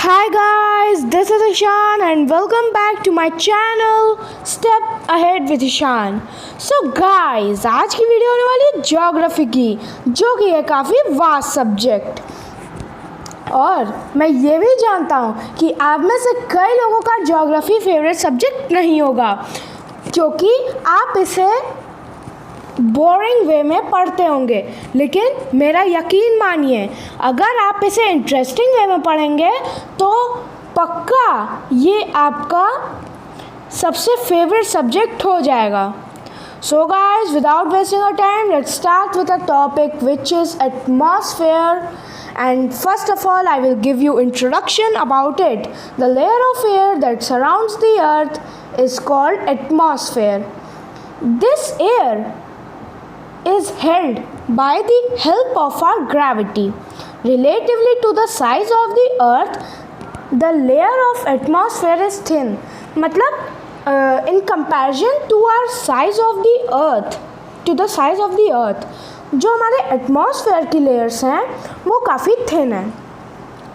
Hi guys, this is Ishan and welcome back to my channel Step Ahead with Ishan. So guys, आज की video होने वाली है geography की, जो कि है काफ़ी वास्ट सब्जेक्ट। और मैं ये भी जानता हूँ कि आप में से कई लोगों का ज्योग्राफी फेवरेट सब्जेक्ट नहीं होगा, क्योंकि आप इसे बोरिंग वे में पढ़ते होंगे। लेकिन मेरा यकीन मानिए, अगर आप इसे इंटरेस्टिंग वे में पढ़ेंगे तो पक्का ये आपका सबसे फेवरेट सब्जेक्ट हो जाएगा। So guys, without wasting our time, let's start with a topic which is atmosphere. And first of all, I will give you introduction about it. The layer of air that surrounds the earth is called atmosphere. This air is held by the help of our gravity. Relatively to the size of the earth, the layer of atmosphere is thin. मतलब in comparison to our size of the earth, जो हमारे atmosphere की layers हैं वो काफ़ी thin है.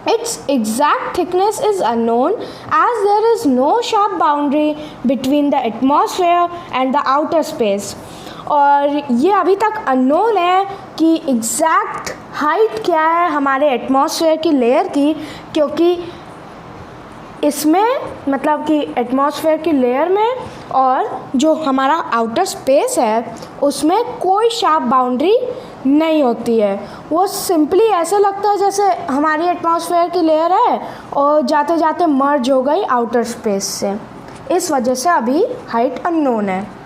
Its exact thickness is unknown as there is no sharp boundary between the atmosphere and the outer space. और ये अभी तक अननोन है कि एग्जैक्ट हाइट क्या है हमारे एटमॉस्फेयर की लेयर की, क्योंकि इसमें मतलब कि एटमॉस्फेयर की लेयर में और जो हमारा आउटर स्पेस है उसमें कोई शार्प बाउंड्री नहीं होती है. वो सिंपली ऐसे लगता है जैसे हमारी एटमॉस्फेयर की लेयर है और जाते जाते मर्ज हो गई आउटर स्पेस से. इस वजह से अभी हाइट अननोन है.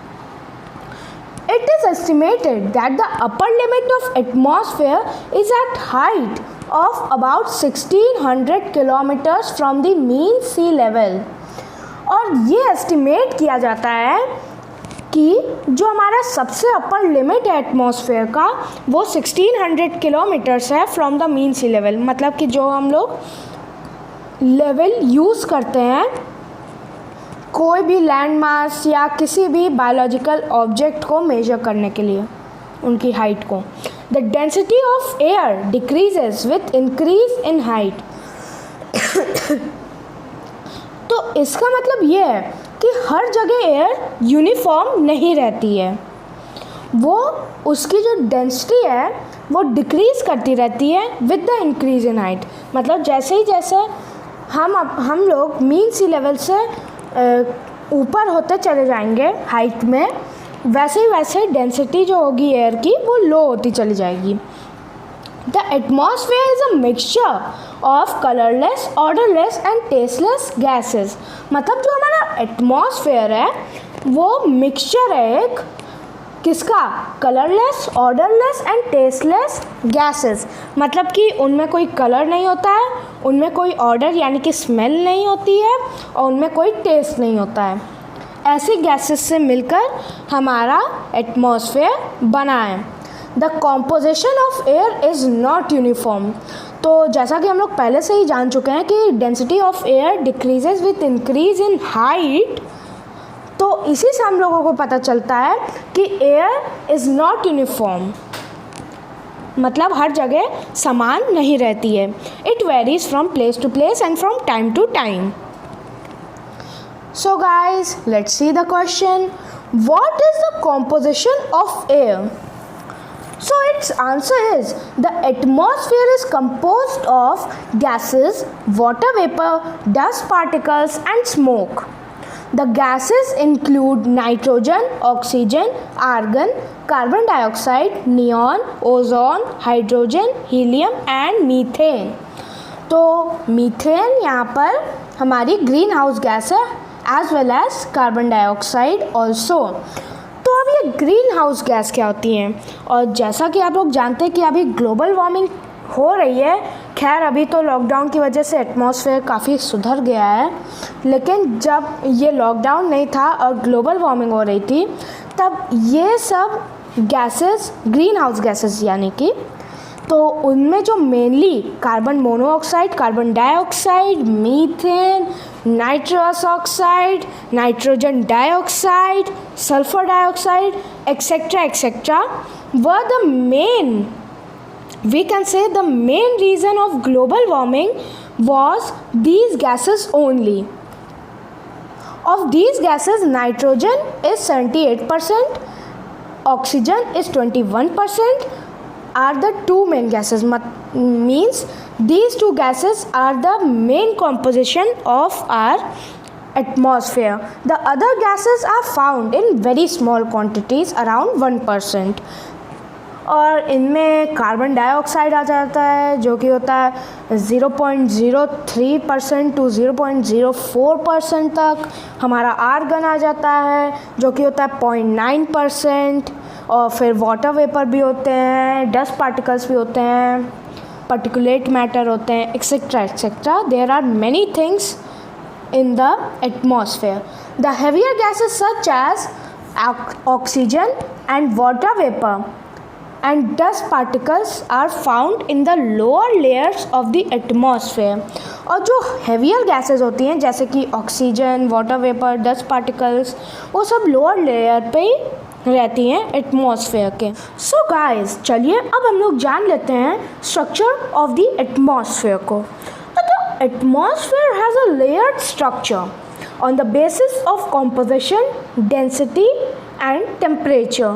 It is estimated that the upper limit of atmosphere is at height of about 1600 kilometers from the mean sea level. और ये एस्टिमेट किया जाता है कि जो हमारा सबसे अपर लिमिट है एटमॉस्फेयर का वो 1600 किलोमीटर्स है from the mean sea level. मतलब कि जो हम लोग लेवल यूज़ करते हैं कोई भी लैंड मास या किसी भी बायोलॉजिकल ऑब्जेक्ट को मेजर करने के लिए उनकी हाइट को. The density of air decreases with increase in height. तो इसका मतलब ये है कि हर जगह एयर यूनिफॉर्म नहीं रहती है, वो उसकी जो डेंसिटी है वो डिक्रीज करती रहती है with the increase in height. मतलब जैसे हम लोग मीन सी लेवल से ऊपर होते चले जाएंगे हाइट में, वैसे डेंसिटी जो होगी एयर की वो लो होती चली जाएगी. The atmosphere is a mixture of colourless, odourless and tasteless gases. मतलब जो हमारा एटमॉस्फेयर है वो मिक्सचर है एक किसका, colourless, odourless and tasteless gases. मतलब कि उनमें कोई कलर नहीं होता है, उनमें कोई ऑर्डर यानी कि स्मेल नहीं होती है और उनमें कोई टेस्ट नहीं होता है. ऐसी गैसेस से मिलकर हमारा एटमॉस्फेयर बना है. The composition of air is not uniform. तो जैसा कि हम लोग पहले से ही जान चुके हैं कि density of air decreases with increase in height, तो इसी से हम लोगों को पता चलता है कि एयर इज़ नॉट यूनिफॉर्म. मतलब हर जगह समान नहीं रहती है. It varies from place to place and from time to time. So guys, let's see the question. What is the composition of air? So its answer is the atmosphere is composed of gases, water vapor, dust particles and smoke. The gases include nitrogen, oxygen, argon, carbon dioxide, neon, ozone, hydrogen, helium and methane. तो methane यहाँ पर हमारी green house gas है as well as carbon dioxide also. तो अब ये green house gas क्या होती हैं? और जैसा कि आप लोग जानते हैं कि अभी ग्लोबल वार्मिंग हो रही है. खैर अभी तो लॉकडाउन की वजह से एटमॉस्फेयर काफ़ी सुधर गया है, लेकिन जब ये लॉकडाउन नहीं था और ग्लोबल वार्मिंग हो रही थी तब ये सब गैसेस ग्रीन हाउस गैसेस यानी कि, तो उनमें जो mainly carbon monoxide, carbon dioxide, methane, nitrous oxide, nitrogen dioxide, sulphur dioxide etcetera were the main, we can say the main reason of global warming was these gases only. Of these gases, nitrogen is 78%, oxygen is 21%, are the two main gases. Means these two gases are the main composition of our atmosphere. The other gases are found in very small quantities, around 1%. और इनमें carbon dioxide आ जाता है जो कि होता है 0.03% to 0.04% तक. हमारा आर्गन आ जाता है जो कि होता है 0.9%. और फिर वाटर वेपर भी होते हैं, डस्ट पार्टिकल्स भी होते हैं, particulate मैटर होते हैं, etcetera etcetera. There are many things in the atmosphere. The heavier gases such as oxygen and water vapor and dust particles are found in the lower layers of the atmosphere. और जो heavier gases होती हैं जैसे कि oxygen, water vapour, dust particles, वो सब lower layer पे रहती हैं एटमॉस्फेयर के. सो गाइस, चलिए अब हम लोग जान लेते हैं स्ट्रक्चर ऑफ द एटमॉस्फेयर को. Atmosphere has a layered structure on the basis of composition, density and temperature.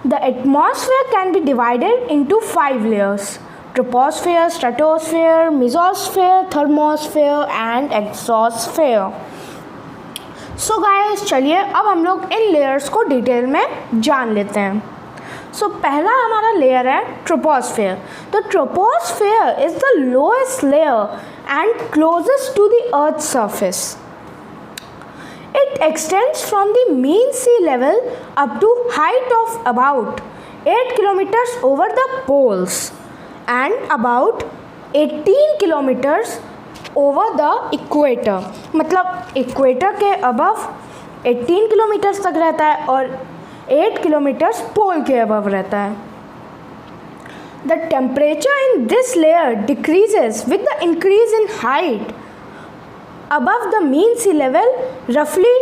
The atmosphere can be divided into 5 layers: troposphere, stratosphere, mesosphere, thermosphere and exosphere. So guys, चलिए अब हम लोग इन layers को detail में जान लेते हैं. So पहला हमारा लेयर है troposphere. The troposphere is the lowest layer and closest to the earth's surface. It extends from the mean sea level up to height of about 8 kilometers over the poles and about 18 kilometers over the equator. मतलब equator के above 18 kilometres तक रहता है और 8 kilometres पोल के above रहता है. The temperature in this layer decreases with the increase in height above the mean sea level, roughly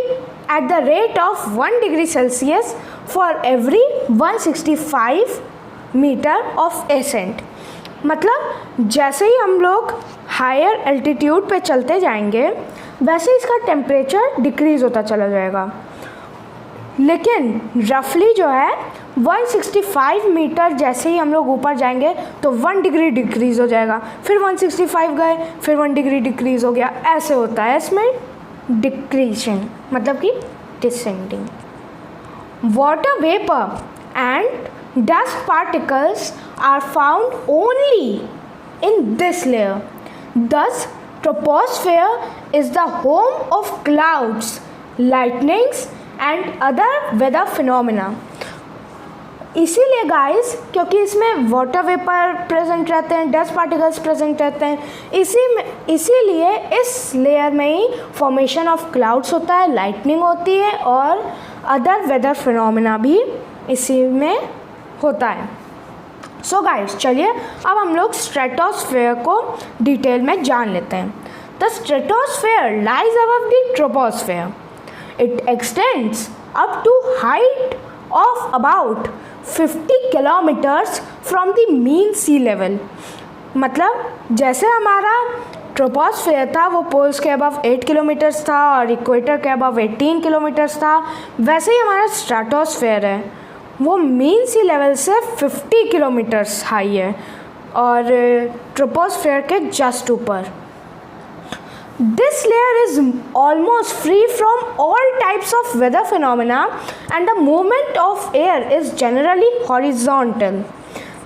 at the rate of 1 degree Celsius for every 165 meter of ascent. मतलब जैसे ही हम लोग हायर एल्टीट्यूड पे चलते जाएंगे वैसे इसका टेम्परेचर डिक्रीज़ होता चला जाएगा. लेकिन रफली जो है 165 मीटर जैसे ही हम लोग ऊपर जाएंगे तो 1 डिग्री डिक्रीज़ हो जाएगा. फिर 165 गए, फिर 1 डिग्री डिक्रीज़ हो गया. ऐसे होता है इसमें डिक्रीशन, मतलब कि descending. Water vapour and dust particles are found only in this layer. Thus troposphere is the home of clouds, lightnings and other weather phenomena. इसीलिए गाइस, क्योंकि इसमें वाटर वेपर प्रेजेंट रहते हैं, डस्ट पार्टिकल्स प्रेजेंट रहते हैं, इसीलिए इस layer में ही फॉर्मेशन ऑफ क्लाउड्स होता है, लाइटनिंग होती है और अदर वेदर फिनोमिना भी इसी में होता है. सो गाइस, चलिए अब हम लोग स्ट्रेटोस्फेयर को डिटेल में जान लेते हैं. The stratosphere lies above the troposphere. It extends up to height of about 50 kilometers from the mean sea level. मतलब जैसे हमारा ट्रोपोस्फेयर था वो पोल्स के अबव 8 किलोमीटर्स था और इक्वेटर के अबव 18 किलोमीटर्स था, वैसे ही हमारा स्ट्रेटोस्फेयर है वो मीन सी लेवल से 50 किलोमीटर्स हाई है और ट्रोपोस्फेयर के जस्ट ऊपर. This layer is almost free from all types of weather phenomena and the movement of air is generally horizontal.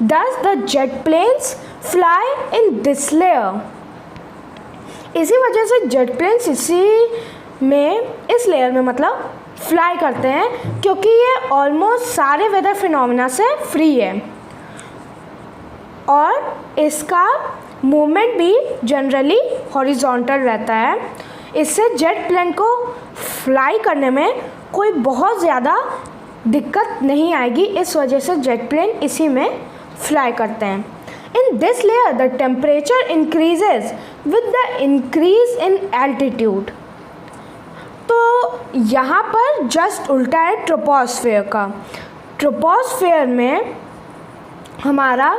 Thus the jet planes fly in this layer. इसी वजह से jet planes इस layer में मतलब fly करते हैं क्योंकि ये ऑलमोस्ट सारे वेदर फिनोमिना से फ्री है और इसका मूवमेंट भी जनरली हॉरिजॉन्टल रहता है. इससे जेट प्लेन को फ्लाई करने में कोई बहुत ज़्यादा दिक्कत नहीं आएगी, इस वजह से जेट प्लेन इसी में फ्लाई करते हैं. इन this layer the temperature increases with the increase in altitude. तो यहाँ पर जस्ट उल्टा है ट्रोपोस्फेयर का. ट्रोपोस्फेयर में हमारा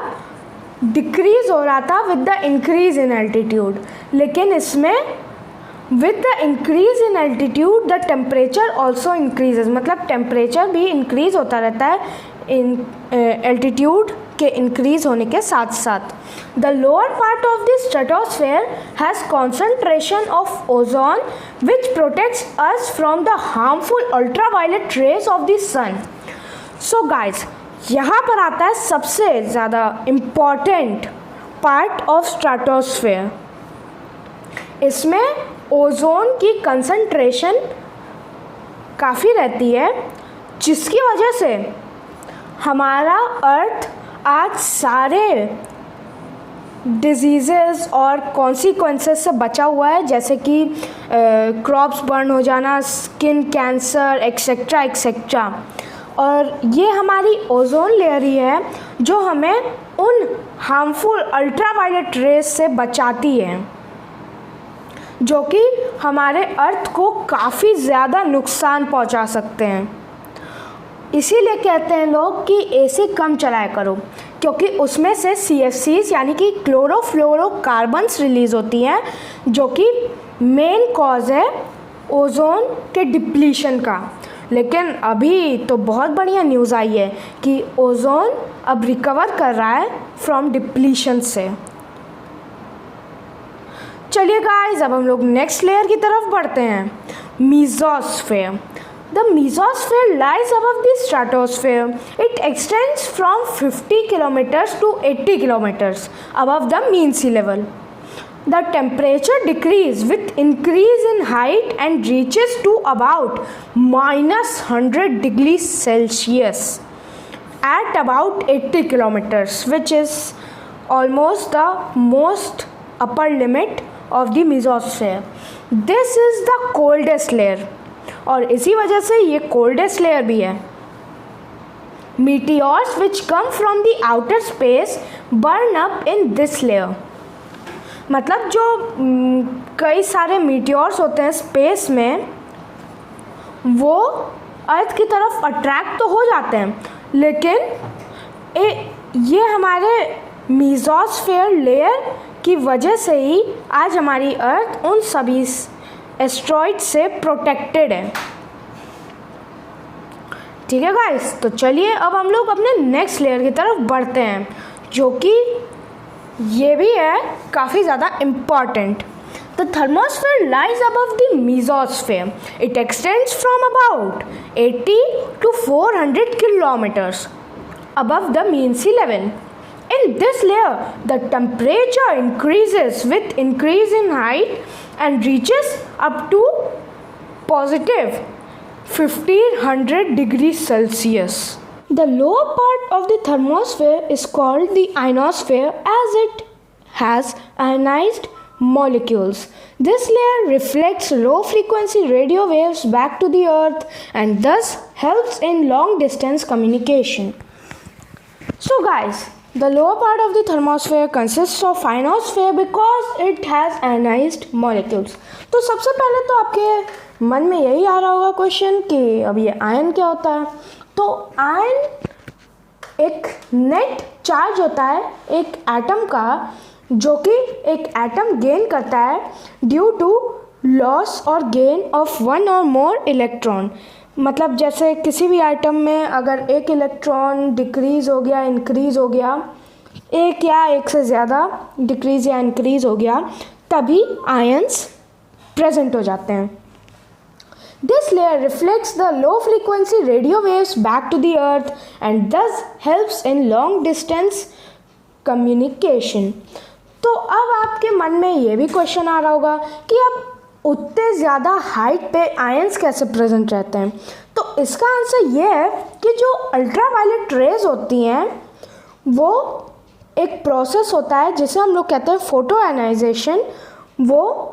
डिक्रीज़ हो रहा था with the increase in altitude, लेकिन इसमें with the increase in altitude the temperature also increases, मतलब टेम्परेचर भी इंक्रीज़ होता रहता है इन एल्टीट्यूड के इंक्रीज़ होने के साथ साथ। The lower part of the stratosphere has concentration of ozone which protects us from the harmful ultraviolet rays of the sun. So guys, यहाँ पर आता है सबसे ज़्यादा इम्पॉर्टेंट पार्ट ऑफ स्ट्रेटोस्फेयर। इसमें ओजोन की कंसंट्रेशन काफ़ी रहती है, जिसकी वजह से हमारा अर्थ आज सारे डिजीज़ेस और कॉन्सिक्वेंसेस से बचा हुआ है, जैसे कि क्रॉप्स बर्न हो जाना, स्किन कैंसर एक्सेट्रा एक्सेट्रा। और ये हमारी ओजोन लेयर ही है जो हमें उन हार्मफुल अल्ट्रावायलेट रेज से बचाती है, जो कि हमारे अर्थ को काफ़ी ज़्यादा नुकसान पहुंचा सकते हैं। इसीलिए कहते हैं लोग कि एसी कम चलाया करो, क्योंकि उसमें से CFCs यानी कि क्लोरोफ्लोरोकार्बन्स रिलीज़ होती हैं, जो कि मेन कॉज है ओजोन के डिप्लीशन का। लेकिन अभी तो बहुत बढ़िया न्यूज़ आई है कि ओजोन अब रिकवर कर रहा है फ्रॉम डिप्लीशन से। चलिए गाइस, अब हम लोग नेक्स्ट लेयर की तरफ बढ़ते हैं, mesosphere. The mesosphere lies above the stratosphere. It extends from 50 kilometers to 80 kilometers above the mean sea level. The temperature decreases with increase in height and reaches to about -100 degrees Celsius at about 80 kilometers, which is almost the most upper limit of the mesosphere. This is the coldest layer, और इसी वजह से ये coldest layer भी है। Meteors which come from the outer space burn up in this layer, मतलब जो कई सारे मीटियोर्स होते हैं स्पेस में, वो अर्थ की तरफ अट्रैक्ट तो हो जाते हैं, लेकिन ये हमारे मेसोस्फेयर लेयर की वजह से ही आज हमारी अर्थ उन सभी एस्ट्रॉइड से प्रोटेक्टेड है। ठीक है गाइस, तो चलिए अब हम लोग अपने नेक्स्ट लेयर की तरफ बढ़ते हैं, जो कि ये भी है काफ़ी ज़्यादा important. The thermosphere lies above the mesosphere. It extends from about 80 to 400 kilometers above the mean sea level. In this layer, the temperature increases with increase in height and reaches up to positive 1500 degrees Celsius. The lower part of the thermosphere is called the ionosphere as it has ionized molecules. This layer reflects low frequency radio waves back to the earth and thus helps in long distance communication. So guys, the lower part of the thermosphere consists of ionosphere because it has ionized molecules. तो सबसे पहले तो आपके मन में यही आ रहा होगा क्वेश्चन कि अब ये आयन क्या होता है। तो आयन एक नेट चार्ज होता है एक एटम का, जो कि एक एटम गेन करता है ड्यू टू लॉस और गेन ऑफ वन और मोर इलेक्ट्रॉन। मतलब जैसे किसी भी आइटम में अगर एक इलेक्ट्रॉन डिक्रीज़ हो गया, इंक्रीज़ हो गया, एक या एक से ज़्यादा डिक्रीज़ या इंक्रीज़ हो गया, तभी आयंस प्रेजेंट हो जाते हैं। This layer reflects the low frequency radio waves back to the earth and thus helps in long distance communication. तो अब आपके मन में ये भी क्वेश्चन आ रहा होगा कि अब उतने ज़्यादा हाइट पे आयंस कैसे प्रेजेंट रहते हैं। तो इसका आंसर ये है कि जो अल्ट्रावायलेट रेज होती हैं वो एक प्रोसेस होता है जिसे हम लोग कहते हैं फोटो आयनाइजेशन, वो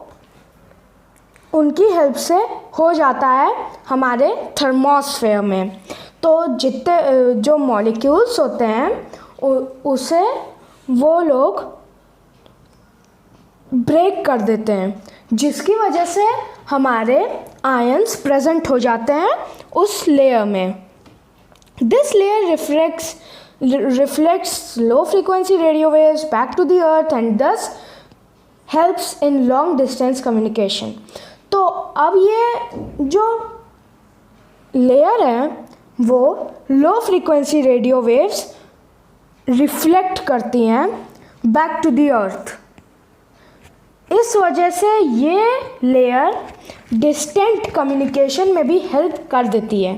उनकी हेल्प से हो जाता है हमारे थर्मोस्फेयर में। तो जितने जो मॉलिक्यूल्स होते हैं उसे वो लोग ब्रेक कर देते हैं, जिसकी वजह से हमारे आयंस प्रेजेंट हो जाते हैं उस लेयर में। This layer reflects reflects low frequency radio waves back to the earth and thus helps in long distance communication. तो अब ये जो लेयर है वो लो फ्रीक्वेंसी रेडियो वेव्स रिफ्लेक्ट करती हैं बैक टू द अर्थ. इस वजह से ये लेयर डिस्टेंट कम्युनिकेशन में भी हेल्प कर देती है.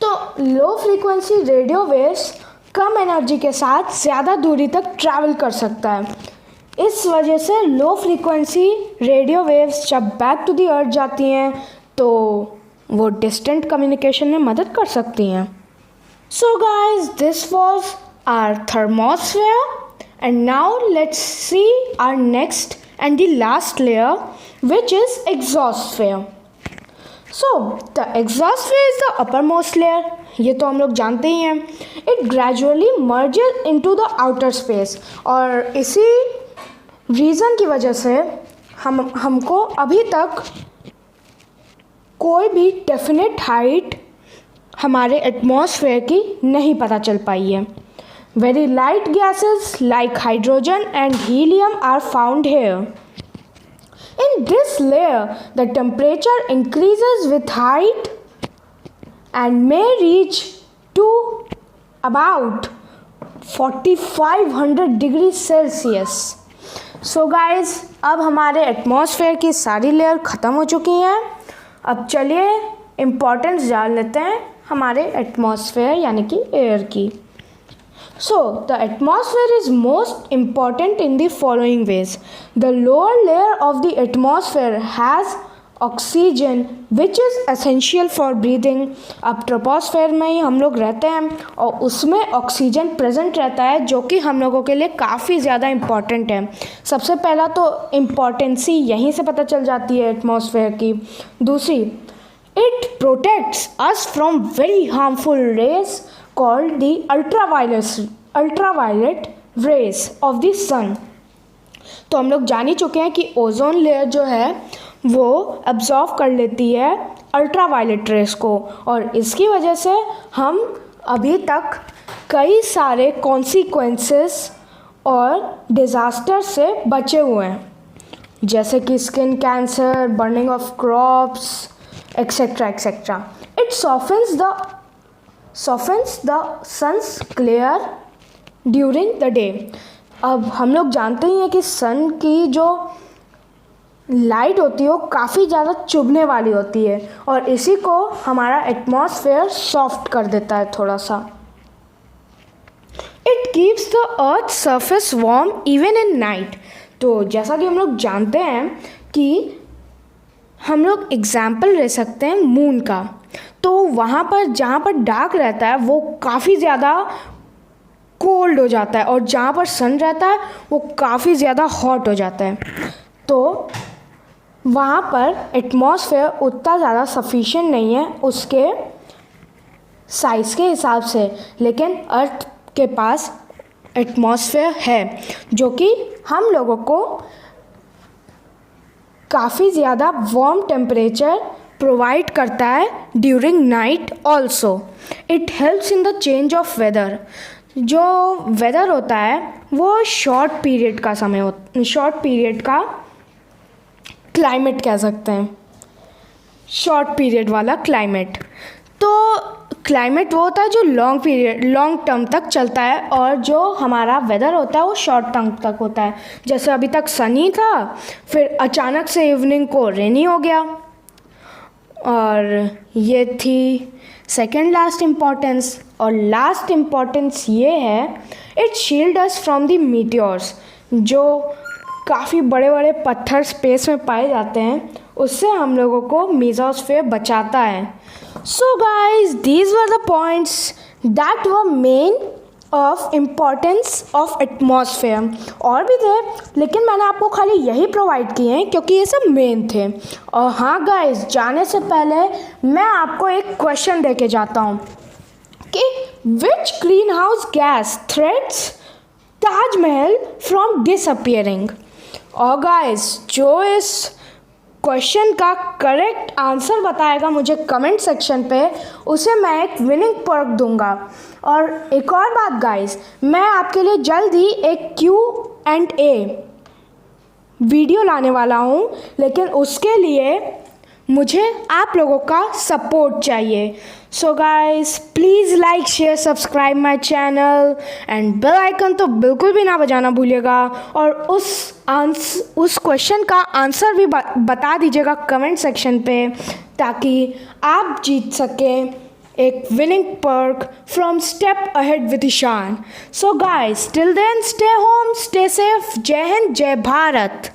तो लो फ्रीक्वेंसी रेडियो वेव्स कम एनर्जी के साथ ज़्यादा दूरी तक ट्रैवल कर सकता है. इस वजह से लो फ्रीक्वेंसी रेडियो वेव्स जब बैक टू द अर्थ जाती हैं तो वो डिस्टेंट कम्युनिकेशन में मदद कर सकती हैं. So guys, this was our thermosphere and now let's see our next and the last layer, which is exosphere. So the exosphere is the uppermost layer. ये तो हम लोग जानते ही हैं. It gradually merges into the outer space और इसी reason की वजह से हमको अभी तक कोई भी डेफिनेट हाइट हमारे एटमॉस्फेयर की नहीं पता चल पाई है. Very light gases like hydrogen and helium are found here. In this layer, the temperature increases with height and may reach to about 4500 degrees Celsius. So guys, अब हमारे एटमॉस्फेयर की सारी लेयर ख़त्म हो चुकी हैं. अब चलिए इम्पोर्टेंस जान लेते हैं हमारे एटमॉस्फेयर यानी कि एयर की. So, the atmosphere is most important in the following ways. The lower layer of the atmosphere has oxygen which is essential for breathing. अब ट्रोपोस्फेयर में ही हम लोग रहते हैं और उसमें ऑक्सीजन प्रेजेंट रहता है जो कि हम लोगों के लिए काफ़ी ज़्यादा इम्पॉर्टेंट है. सबसे पहला तो इम्पॉर्टेंसी यहीं से पता चल जाती है एटमॉस्फेयर की. दूसरी, it protects us from very harmful rays called the ultraviolet rays of the sun. तो हम लोग जान ही चुके हैं कि ओजोन लेयर जो है वो अब्जॉर्व कर लेती है अल्ट्रावायलेट रेस को और इसकी वजह से हम अभी तक कई सारे कॉन्सिक्वेंसेस और डिज़ास्टर से बचे हुए हैं, जैसे कि skin cancer, burning of crops, etcetera etcetera. It softens the sun's glare during the day. अब हम लोग जानते ही हैं कि सन की जो लाइट होती है वो काफ़ी ज़्यादा चुभने वाली होती है और इसी को हमारा एटमॉस्फेयर सॉफ्ट कर देता है थोड़ा सा. It keeps the earth surface warm even in night. तो जैसा कि हम लोग जानते हैं कि हम लोग एग्जाम्पल ले सकते हैं मून का. तो वहाँ पर जहाँ पर डार्क रहता है वो काफ़ी ज़्यादा कोल्ड हो जाता है और जहाँ पर सन रहता है वो काफ़ी ज़्यादा हॉट हो जाता है. तो वहाँ पर एटमॉस्फेयर उतना ज़्यादा सफिशिएंट नहीं है उसके साइज़ के हिसाब से, लेकिन अर्थ के पास एटमॉस्फेयर है जो कि हम लोगों को काफ़ी ज़्यादा वार्म टेम्परेचर प्रोवाइड करता है during night also. It helps in the change of weather. जो वेदर होता है वो शॉर्ट पीरियड का क्लाइमेट कह सकते हैं, शॉर्ट पीरियड वाला क्लाइमेट. तो क्लाइमेट वो होता है जो लॉन्ग टर्म तक चलता है और जो हमारा वेदर होता है वो शॉर्ट टर्म तक होता है. जैसे अभी तक सनी था, फिर अचानक से इवनिंग को रेनी हो गया. और ये थी सेकेंड लास्ट इम्पॉर्टेंस. और लास्ट इम्पॉर्टेंस ये है, it shield us from the meteors. जो काफ़ी बड़े बड़े पत्थर स्पेस में पाए जाते हैं उससे हम लोगों को मेसोस्फेयर बचाता है. So guys, these were the points that were main of importance of atmosphere. और भी थे लेकिन मैंने आपको खाली यही प्रोवाइड किए हैं क्योंकि ये सब मेन थे. और हाँ गाइज, जाने से पहले मैं आपको एक क्वेश्चन दे के जाता हूँ कि विच green house gas threats Taj Mahal from disappearing. और गाइज, जो इस क्वेश्चन का करेक्ट आंसर बताएगा मुझे कमेंट सेक्शन पे, उसे मैं एक विनिंग पर्क दूंगा। और एक और बात गाइस, मैं आपके लिए जल्द ही एक Q&A वीडियो लाने वाला हूँ, लेकिन उसके लिए मुझे आप लोगों का सपोर्ट चाहिए। So guys please like share subscribe my channel and bell icon तो बिल्कुल भी ना बजाना भूलिएगा। और उस क्वेश्चन का आंसर भी बता दीजिएगा कमेंट सेक्शन पे, ताकि आप जीत सकें एक winning perk from step ahead with Ishan. So guys till then stay home, stay safe, जय हिंद, जय भारत।